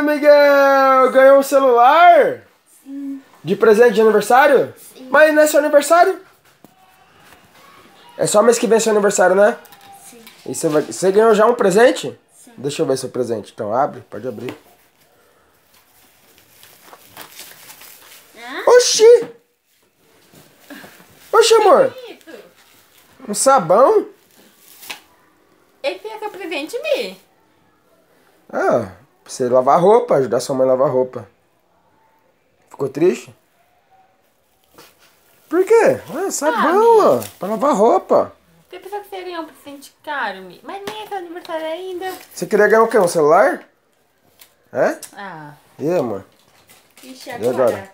Miguel! Ganhou um celular? Sim. De presente de aniversário? Sim. Mas não é seu aniversário? É só mês que vem seu aniversário, né? Sim. E você ganhou já um presente? Sim. Deixa eu ver seu presente. Então abre, pode abrir. Oxi! Oxi, amor! Um sabão? Esse é seu presente, Mi? Ah, pra você lavar roupa, ajudar sua mãe a lavar roupa. Ficou triste? Por quê? Ah, sabão, ó, pra lavar roupa. Porque pensou que você ia ganhar um presente caro, Mi. Mas nem é seu aniversário ainda. Você queria ganhar o quê? Um celular? É? Ah. E aí, amor? Ixi, E agora?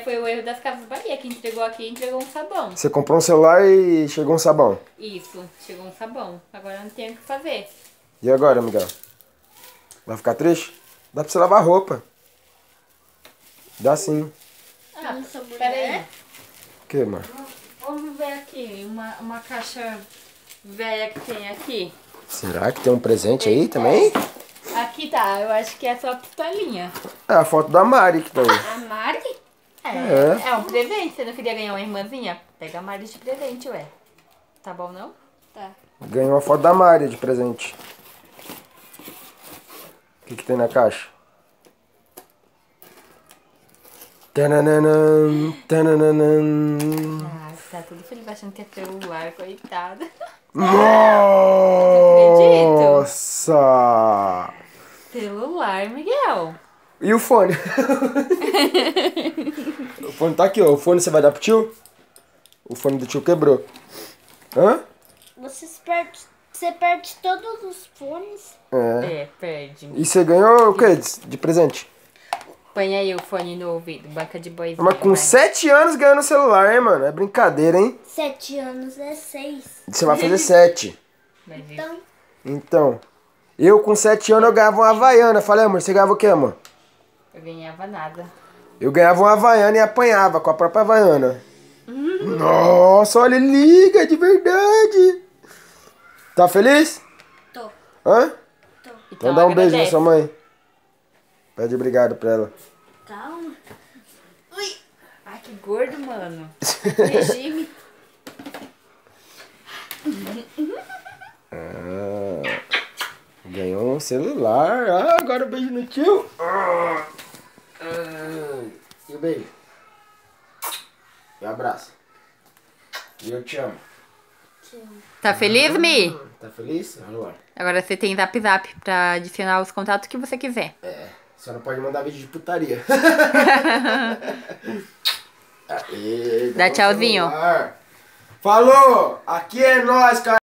Foi o erro das Casas Bahia, que entregou aqui e entregou um sabão. Você comprou um celular e chegou um sabão. Isso, chegou um sabão. Agora não tem o que fazer. E agora, Miguel? Vai ficar triste? Dá pra você lavar roupa. Dá sim. Ah, peraí. O que, amor? Vamos ver aqui, uma caixa velha que tem aqui. Será que tem um presente aí também? Aqui tá, eu acho que é só a pistolinha. É a foto da Mari que tá aí. A Mari? É. É um presente, você não queria ganhar uma irmãzinha? Pega a Mari de presente, ué. Tá bom, não? Tá. Ganhou uma foto da Mari de presente. O que tem na caixa? Tananana, tananana. Ah, tá tudo feliz achando que é celular, coitada. Nossa! Celular, Miguel. E o fone? O fone tá aqui, ó. O fone você vai dar pro tio? O fone do tio quebrou. Hã? Você perde todos os fones. É. Perde. E você ganhou o quê de presente? Põe aí o fone no ouvido, banca de boizinho. Mas com 7 anos ganhando celular, hein, mano? É brincadeira, hein? 7 anos é 6. Você vai fazer 7. Então, Eu com 7 anos eu ganhava uma Havaiana. Falei, amor, você ganhava o quê, amor? Eu ganhava nada. Eu ganhava uma Havaiana e apanhava com a própria Havaiana. Nossa, olha, liga de verdade. Tá feliz? tô. Hã? Tô. Então dá um beijo na agradece. sua mãe. Pede obrigado pra ela. Calma. Ui. Ai, que gordo, mano. Regime. Ganhou um celular. Ah, agora beijo no tio. E o beijo. E o abraço. E eu te amo. Tá feliz, Mi? Tá feliz? Olha lá. Agora você tem Zap Zap pra adicionar os contatos que você quiser. É, só não pode mandar vídeo de putaria. Aê, Dá tchauzinho. celular. Falou! Aqui é nós, cara.